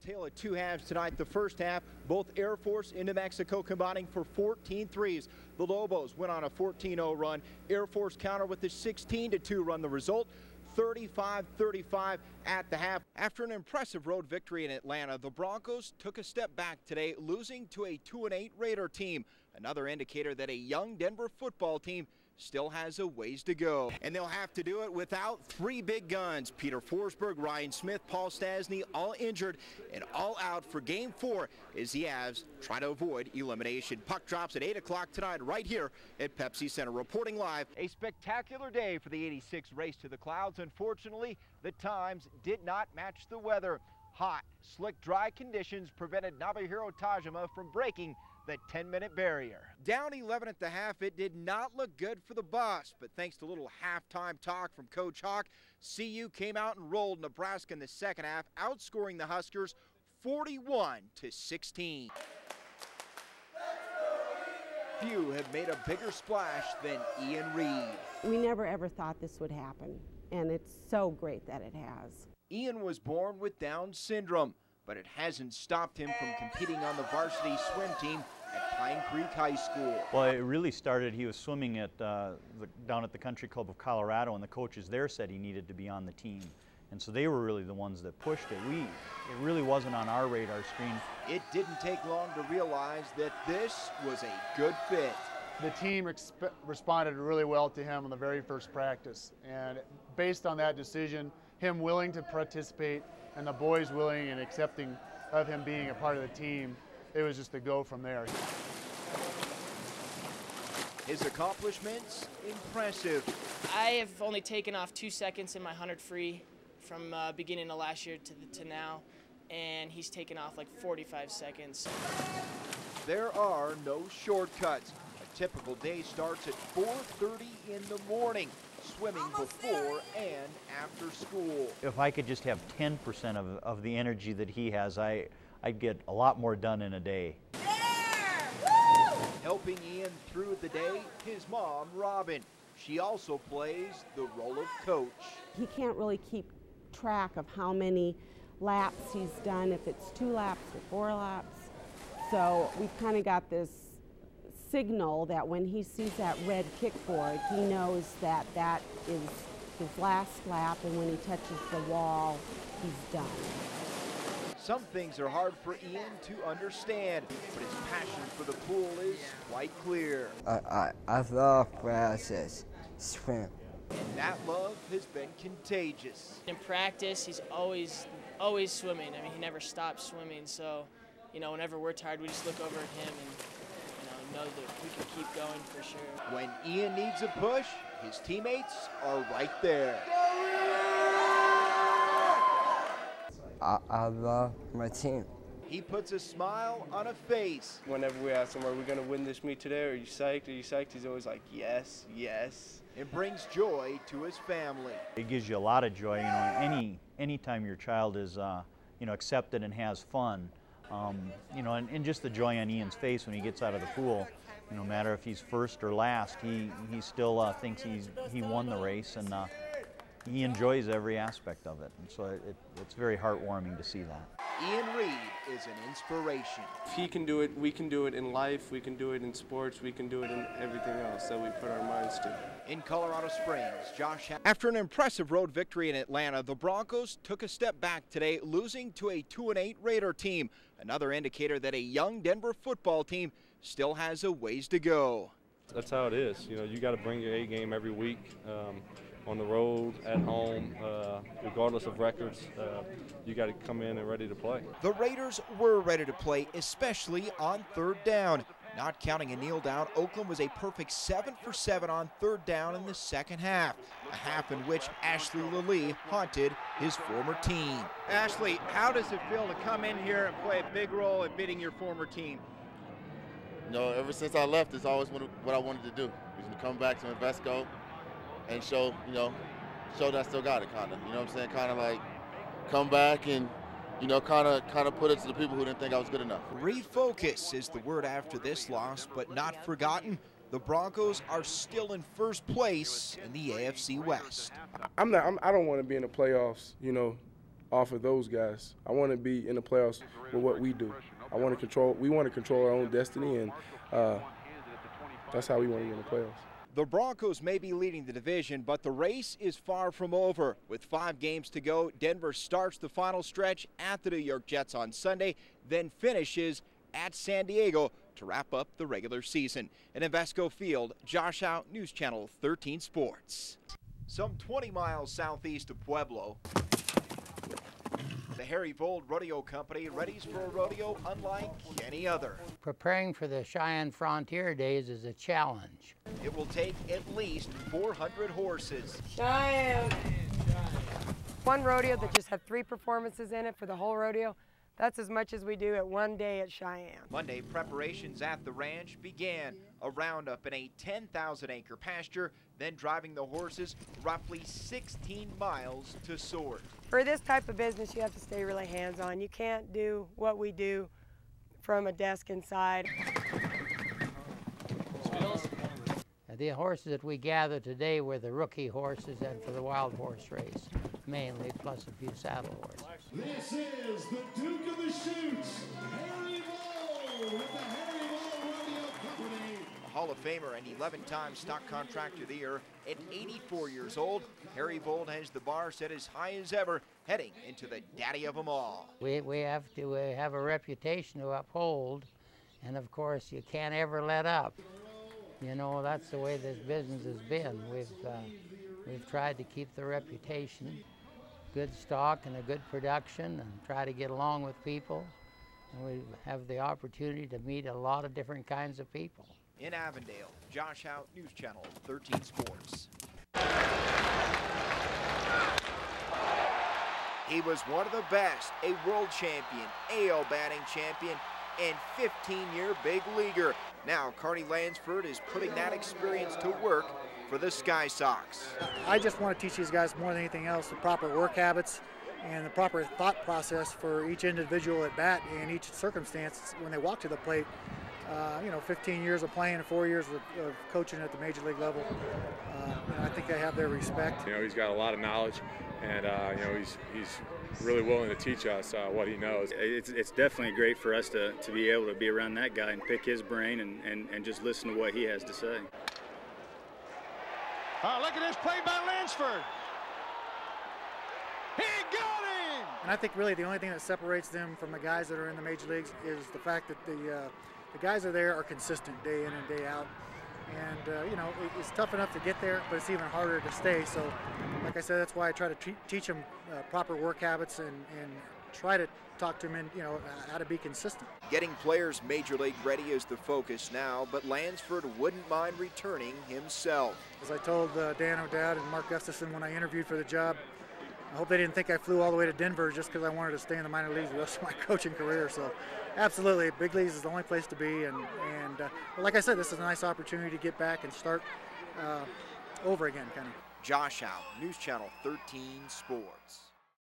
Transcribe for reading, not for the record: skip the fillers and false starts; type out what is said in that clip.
A tale of two halves tonight. The first half, both Air Force and New Mexico combining for 14 threes. The Lobos went on a 14-0 run. Air Force counter with a 16-2 run. The result, 35-35 at the half. After an impressive road victory in Atlanta, the Broncos took a step back today, losing to a 2-8 Raider team. Another indicator that a young Denver football team still has a ways to go. And they'll have to do it without three big guns. Peter Forsberg, Ryan Smith, Paul Stastny, all injured and all out for Game 4 as the Avs try to avoid elimination. Puck drops at 8 o'clock tonight right here at Pepsi Center. Reporting live, a spectacular day for the 86 race to the clouds. Unfortunately, the times did not match the weather. Hot, slick, dry conditions prevented Nobuhiro Tajima from breaking the 10-minute barrier. Down 11 at the half, it did not look good for the Buffs, but thanks to a little halftime talk from Coach Hawk, CU came out and rolled Nebraska in the second half, outscoring the Huskers 41-16. Few have made a bigger splash than Ian Reed. We never ever thought this would happen, and it's so great that it has. Ian was born with Down syndrome, but it hasn't stopped him from competing on the varsity swim team at Pine Creek High School. Well, it really started, he was swimming at down at the Country Club of Colorado, and the coaches there said he needed to be on the team. And so they were really the ones that pushed it. It really wasn't on our radar screen. It didn't take long to realize that this was a good fit. The team responded really well to him on the very first practice. And based on that decision, him willing to participate and the boys willing and accepting of him being a part of the team, it was just a go from there. His accomplishments, impressive. I have only taken off 2 seconds in my 100 free from beginning of last year to now, and he's taken off like 45 seconds. There are no shortcuts. A typical day starts at 4:30 in the morning, swimming before and after school. If I could just have 10% of the energy that he has, I'd get a lot more done in a day. Helping Ian through the day, his mom, Robin. She also plays the role of coach. He can't really keep track of how many laps he's done, if it's 2 laps or 4 laps. So we've kind of got this signal that when he sees that red kickboard, he knows that that is his last lap, and when he touches the wall, he's done. Some things are hard for Ian to understand, but his passion for the pool is quite clear. I love practice, swim. And that love has been contagious. In practice, he's always swimming. I mean, he never stops swimming. So, whenever we're tired, we just look over at him and, know that we can keep going for sure. When Ian needs a push, his teammates are right there. I love my team. He puts a smile on a face. Whenever we ask him, are we going to win this meet today? Are you psyched? Are you psyched? He's always like, yes, yes. It brings joy to his family. It gives you a lot of joy, anytime your child is, accepted and has fun. And just the joy on Ian's face when he gets out of the pool. No matter if he's first or last, he still thinks he won the race, and he enjoys every aspect of it. And so it's very heartwarming to see that. Ian Reed is an inspiration. If he can do it, we can do it in life, we can do it in sports, we can do it in everything else that we put our minds to. In Colorado Springs, After an impressive road victory in Atlanta, the Broncos took a step back today, losing to a 2-8 Raider team. Another indicator that a young Denver football team still has a ways to go. That's how it is. You got to bring your A game every week. On the road, at home, regardless of records, you got to come in and ready to play. The Raiders were ready to play, especially on third down. Not counting a kneel down, Oakland was a perfect 7 for 7 on third down in the second half, a half in which Ashley Lilly haunted his former team. Ashley, how does it feel to come in here and play a big role in beating your former team? Ever since I left, it's always what I wanted to do, was to come back to Invesco and show that I still got it, kind of. You know what I'm saying? Kind of like come back and, kind of put it to the people who didn't think I was good enough. Refocus is the word after this loss, but not forgotten. The Broncos are still in first place in the AFC West. I don't want to be in the playoffs, off of those guys. I want to be in the playoffs with what we do. We want to control our own destiny, and that's how we want to get in the playoffs. The Broncos may be leading the division, but the race is far from over. With 5 games to go, Denver starts the final stretch at the New York Jets on Sunday, then finishes at San Diego to wrap up the regular season. In Invesco Field, Josh Howe, News Channel 13 Sports. Some 20 miles southeast of Pueblo, the Harry Vold Rodeo Company readies for a rodeo unlike any other. Preparing for the Cheyenne Frontier Days is a challenge. It will take at least 400 horses. Cheyenne! One rodeo that just had 3 performances in it for the whole rodeo. That's as much as we do at one day at Cheyenne. Monday, preparations at the ranch began. A roundup in a 10,000-acre pasture, then driving the horses roughly 16 miles to sort. For this type of business, you have to stay really hands-on. You can't do what we do from a desk inside. The horses that we gathered today were the rookie horses and for the wild horse race, mainly, plus a few saddle horses. This is the Duke of the Chutes, Harry Vold with the Harry Vold Rodeo Company. A Hall of Famer and 11-time Stock Contractor of the Year, at 84 years old, Harry Vold has the bar set as high as ever, heading into the daddy of them all. We have to have a reputation to uphold, and of course you can't ever let up. You know, that's the way this business has been. We've tried to keep the reputation, good stock and a good production, and try to get along with people. And we have the opportunity to meet a lot of different kinds of people. In Avondale, Josh Howe, News Channel 13 Sports. He was one of the best, a world champion, AL batting champion, and 15-year big leaguer. Now, Carney Lansford is putting that experience to work for the Sky Sox. I just want to teach these guys more than anything else the proper work habits and the proper thought process for each individual at bat and each circumstance when they walk to the plate. 15 years of playing and 4 years of coaching at the major league level. I think I have their respect. He's got a lot of knowledge, and he's really willing to teach us what he knows. It's definitely great for us to be able to be around that guy and pick his brain and just listen to what he has to say. Look at this play by Lansford. He got him! And I think really the only thing that separates them from the guys that are in the major leagues is the fact that the guys that are there are consistent day in and day out. And, it's tough enough to get there, but it's even harder to stay. So, like I said, that's why I try to teach them proper work habits and try to talk to them in, how to be consistent. Getting players major league ready is the focus now, but Lansford wouldn't mind returning himself. As I told Dan O'Dowd and Mark Gustafson when I interviewed for the job, I hope they didn't think I flew all the way to Denver just because I wanted to stay in the minor leagues the rest of my coaching career. So, absolutely, big leagues is the only place to be. And like I said, this is a nice opportunity to get back and start over again, kind of. Josh Howe, News Channel 13 Sports.